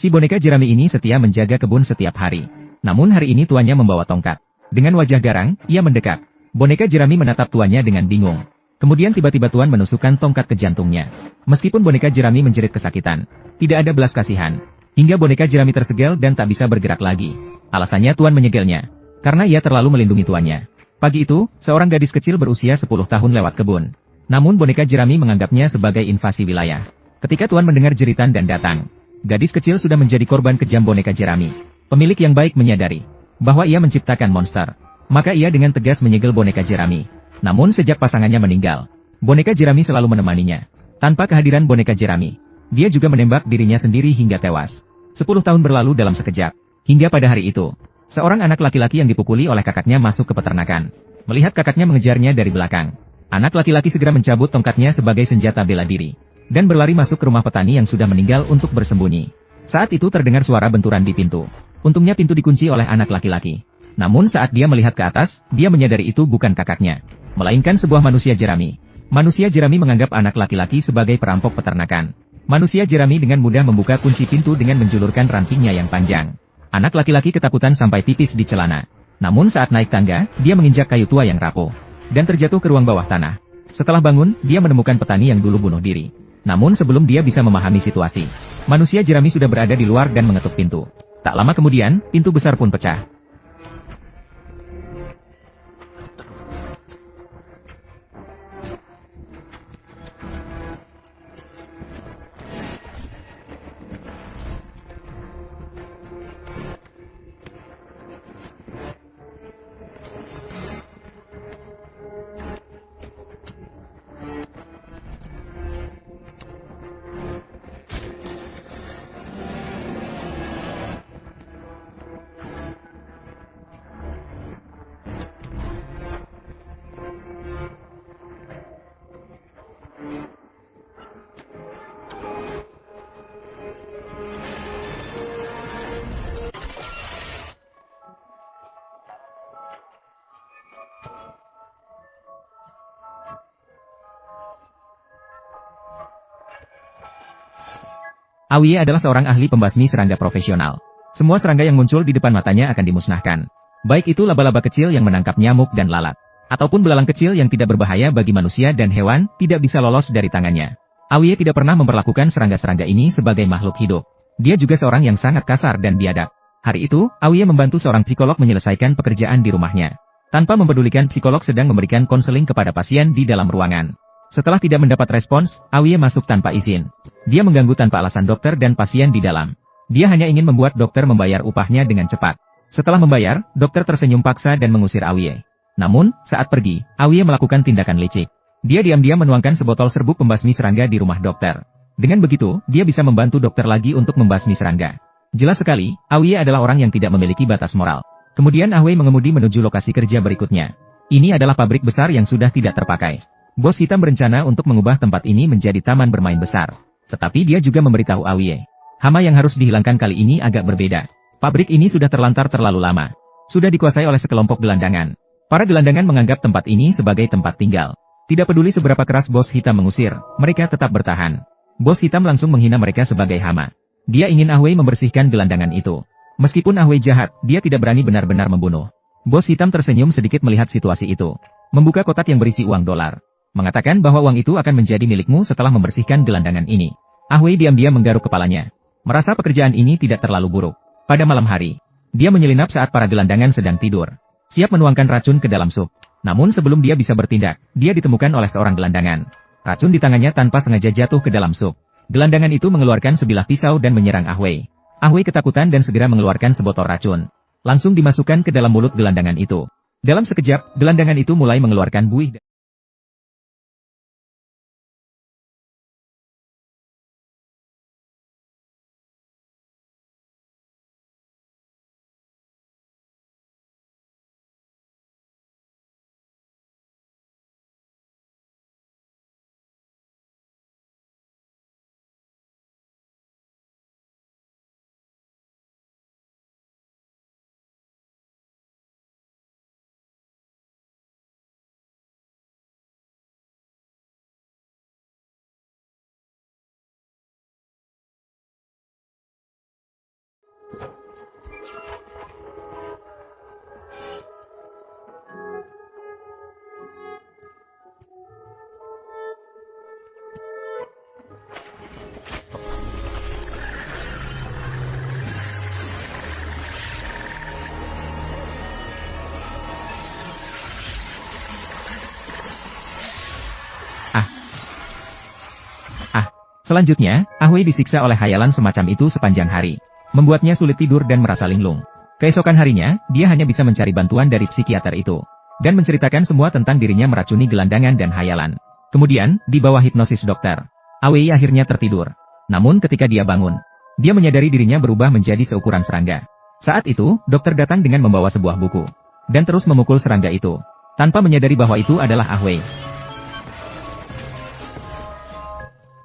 Si boneka jerami ini setia menjaga kebun setiap hari. Namun hari ini tuannya membawa tongkat. Dengan wajah garang, ia mendekat. Boneka jerami menatap tuannya dengan bingung. Kemudian tiba-tiba tuan menusukkan tongkat ke jantungnya. Meskipun boneka jerami menjerit kesakitan, tidak ada belas kasihan. Hingga boneka jerami tersegel dan tak bisa bergerak lagi. Alasannya tuan menyegelnya. Karena ia terlalu melindungi tuannya. Pagi itu, seorang gadis kecil berusia 10 tahun lewat kebun. Namun boneka jerami menganggapnya sebagai invasi wilayah. Ketika tuan mendengar jeritan dan datang, gadis kecil sudah menjadi korban kejam boneka jerami. Pemilik yang baik menyadari bahwa ia menciptakan monster. Maka ia dengan tegas menyegel boneka jerami. Namun sejak pasangannya meninggal, boneka jerami selalu menemaninya. Tanpa kehadiran boneka jerami, dia juga menembak dirinya sendiri hingga tewas. 10 tahun berlalu dalam sekejap. Hingga pada hari itu, seorang anak laki-laki yang dipukuli oleh kakaknya masuk ke peternakan. Melihat kakaknya mengejarnya dari belakang, anak laki-laki segera mencabut tongkatnya sebagai senjata bela diri. Dan berlari masuk ke rumah petani yang sudah meninggal untuk bersembunyi. Saat itu terdengar suara benturan di pintu. Untungnya pintu dikunci oleh anak laki-laki. Namun saat dia melihat ke atas, dia menyadari itu bukan kakaknya, melainkan sebuah manusia jerami. Manusia jerami menganggap anak laki-laki sebagai perampok peternakan. Manusia jerami dengan mudah membuka kunci pintu dengan menjulurkan rantingnya yang panjang. Anak laki-laki ketakutan sampai pipis di celana. Namun saat naik tangga, dia menginjak kayu tua yang rapuh. Dan terjatuh ke ruang bawah tanah. Setelah bangun, dia menemukan petani yang dulu bunuh diri. Namun sebelum dia bisa memahami situasi, manusia jerami sudah berada di luar dan mengetuk pintu. Tak lama kemudian, pintu besar pun pecah. Awie adalah seorang ahli pembasmi serangga profesional. Semua serangga yang muncul di depan matanya akan dimusnahkan. Baik itu laba-laba kecil yang menangkap nyamuk dan lalat, ataupun belalang kecil yang tidak berbahaya bagi manusia dan hewan, tidak bisa lolos dari tangannya. Awie tidak pernah memperlakukan serangga-serangga ini sebagai makhluk hidup. Dia juga seorang yang sangat kasar dan biadab. Hari itu, Awie membantu seorang psikolog menyelesaikan pekerjaan di rumahnya. Tanpa mempedulikan psikolog sedang memberikan konseling kepada pasien di dalam ruangan. Setelah tidak mendapat respons, Awie masuk tanpa izin. Dia mengganggu tanpa alasan dokter dan pasien di dalam. Dia hanya ingin membuat dokter membayar upahnya dengan cepat. Setelah membayar, dokter tersenyum paksa dan mengusir Awie. Namun, saat pergi, Awie melakukan tindakan licik. Dia diam-diam menuangkan sebotol serbuk pembasmi serangga di rumah dokter. Dengan begitu, dia bisa membantu dokter lagi untuk membasmi serangga. Jelas sekali, Awie adalah orang yang tidak memiliki batas moral. Kemudian Awie mengemudi menuju lokasi kerja berikutnya. Ini adalah pabrik besar yang sudah tidak terpakai. Bos hitam berencana untuk mengubah tempat ini menjadi taman bermain besar. Tetapi dia juga memberitahu Awie. Hama yang harus dihilangkan kali ini agak berbeda. Pabrik ini sudah terlantar terlalu lama. Sudah dikuasai oleh sekelompok gelandangan. Para gelandangan menganggap tempat ini sebagai tempat tinggal. Tidak peduli seberapa keras bos hitam mengusir, mereka tetap bertahan. Bos hitam langsung menghina mereka sebagai hama. Dia ingin Awie membersihkan gelandangan itu. Meskipun Awie jahat, dia tidak berani benar-benar membunuh. Bos hitam tersenyum sedikit melihat situasi itu. Membuka kotak yang berisi uang dolar. Mengatakan bahwa uang itu akan menjadi milikmu setelah membersihkan gelandangan ini. Awie diam-diam menggaruk kepalanya. Merasa pekerjaan ini tidak terlalu buruk. Pada malam hari, dia menyelinap saat para gelandangan sedang tidur. Siap menuangkan racun ke dalam sup. Namun sebelum dia bisa bertindak, dia ditemukan oleh seorang gelandangan. Racun di tangannya tanpa sengaja jatuh ke dalam sup. Gelandangan itu mengeluarkan sebilah pisau dan menyerang Awie. Awie ketakutan dan segera mengeluarkan sebotol racun. Langsung dimasukkan ke dalam mulut gelandangan itu. Dalam sekejap, gelandangan itu mulai mengeluarkan buih. Selanjutnya, Ahwei disiksa oleh hayalan semacam itu sepanjang hari, membuatnya sulit tidur dan merasa linglung. Keesokan harinya, dia hanya bisa mencari bantuan dari psikiater itu, dan menceritakan semua tentang dirinya meracuni gelandangan dan hayalan. Kemudian, di bawah hipnosis dokter, Ahwei akhirnya tertidur. Namun ketika dia bangun, dia menyadari dirinya berubah menjadi seukuran serangga. Saat itu, dokter datang dengan membawa sebuah buku, dan terus memukul serangga itu, tanpa menyadari bahwa itu adalah Ahwei.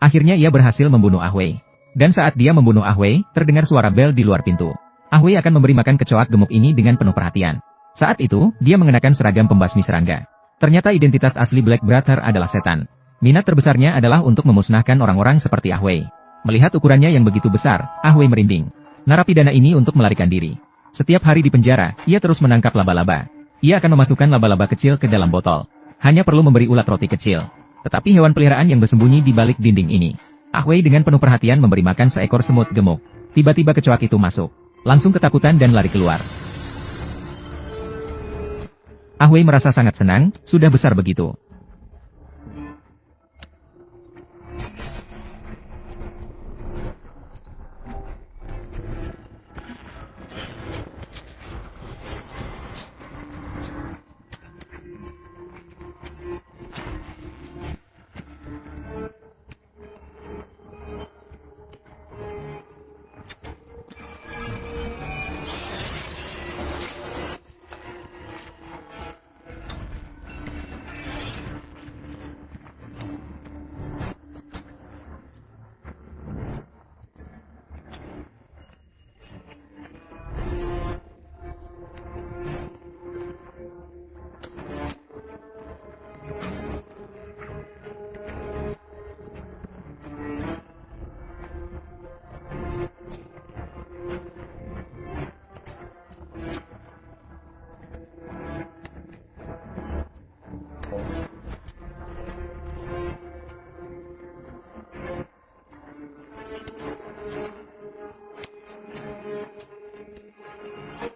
Akhirnya ia berhasil membunuh Ahwei. Dan saat dia membunuh Ahwei, terdengar suara bel di luar pintu. Ahwei akan memberi makan kecoak gemuk ini dengan penuh perhatian. Saat itu, dia mengenakan seragam pembasmi serangga. Ternyata identitas asli Black Brother adalah setan. Minat terbesarnya adalah untuk memusnahkan orang-orang seperti Ahwei. Melihat ukurannya yang begitu besar, Ahwei merinding. Narapidana ini untuk melarikan diri. Setiap hari di penjara, ia terus menangkap laba-laba. Ia akan memasukkan laba-laba kecil ke dalam botol. Hanya perlu memberi ulat roti kecil. Tetapi hewan peliharaan yang bersembunyi di balik dinding ini. Ahwei dengan penuh perhatian memberi makan seekor semut gemuk. Tiba-tiba kecoak itu masuk. Langsung ketakutan dan lari keluar. Ahwei merasa sangat senang, sudah besar begitu.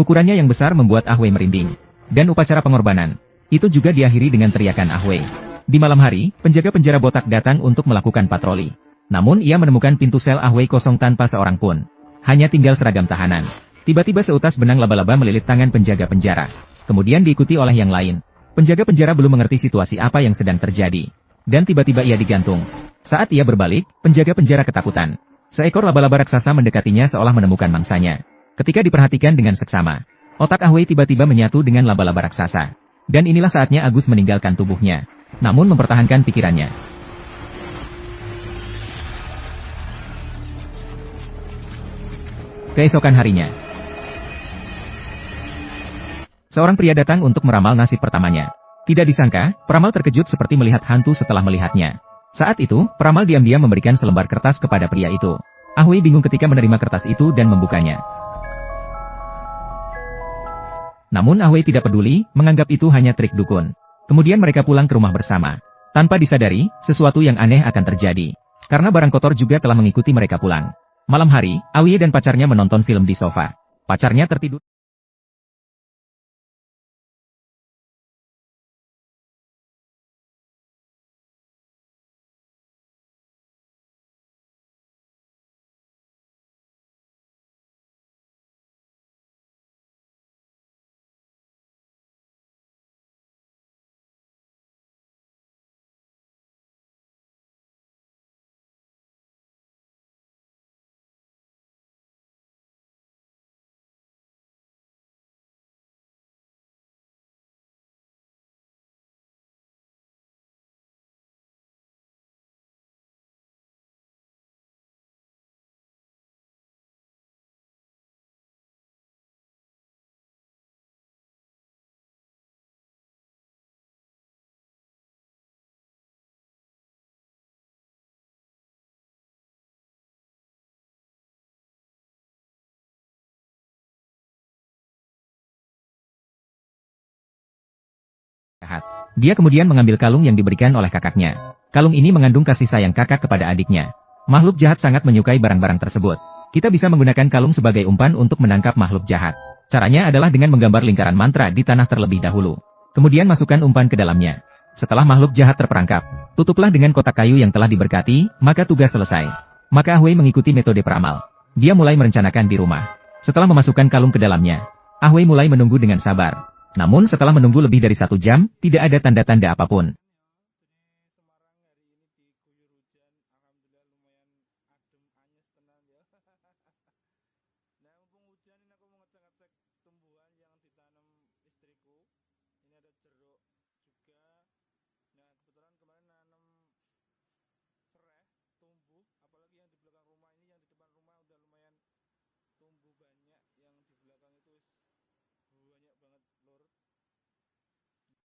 Ukurannya yang besar membuat Ahwei merinding. Dan upacara pengorbanan itu juga diakhiri dengan teriakan Ahwei. Di malam hari, penjaga penjara botak datang untuk melakukan patroli. Namun ia menemukan pintu sel Ahwei kosong tanpa seorang pun. Hanya tinggal seragam tahanan. Tiba-tiba seutas benang laba-laba melilit tangan penjaga penjara. Kemudian diikuti oleh yang lain. Penjaga penjara belum mengerti situasi apa yang sedang terjadi. Dan tiba-tiba ia digantung. Saat ia berbalik, penjaga penjara ketakutan. Seekor laba-laba raksasa mendekatinya seolah menemukan mangsanya. Ketika diperhatikan dengan seksama, otak Ahwei tiba-tiba menyatu dengan laba-laba raksasa. Dan inilah saatnya Agus meninggalkan tubuhnya, namun mempertahankan pikirannya. Keesokan harinya, seorang pria datang untuk meramal nasib pertamanya. Tidak disangka, peramal terkejut seperti melihat hantu setelah melihatnya. Saat itu, peramal diam-diam memberikan selembar kertas kepada pria itu. Ahwei bingung ketika menerima kertas itu dan membukanya. Namun Ahwei tidak peduli, menganggap itu hanya trik dukun. Kemudian mereka pulang ke rumah bersama. Tanpa disadari, sesuatu yang aneh akan terjadi. Karena barang kotor juga telah mengikuti mereka pulang. Malam hari, Ahwei dan pacarnya menonton film di sofa. Pacarnya tertidur. Dia kemudian mengambil kalung yang diberikan oleh kakaknya. Kalung ini mengandung kasih sayang kakak kepada adiknya. Makhluk jahat sangat menyukai barang-barang tersebut. Kita bisa menggunakan kalung sebagai umpan untuk menangkap makhluk jahat. Caranya adalah dengan menggambar lingkaran mantra di tanah terlebih dahulu. Kemudian masukkan umpan ke dalamnya. Setelah makhluk jahat terperangkap, tutuplah dengan kotak kayu yang telah diberkati, maka tugas selesai. Maka Ah Wei mengikuti metode peramal. Dia mulai merencanakan di rumah. Setelah memasukkan kalung ke dalamnya, Ah Wei mulai menunggu dengan sabar. Namun setelah menunggu lebih dari 1 jam, tidak ada tanda-tanda apapun.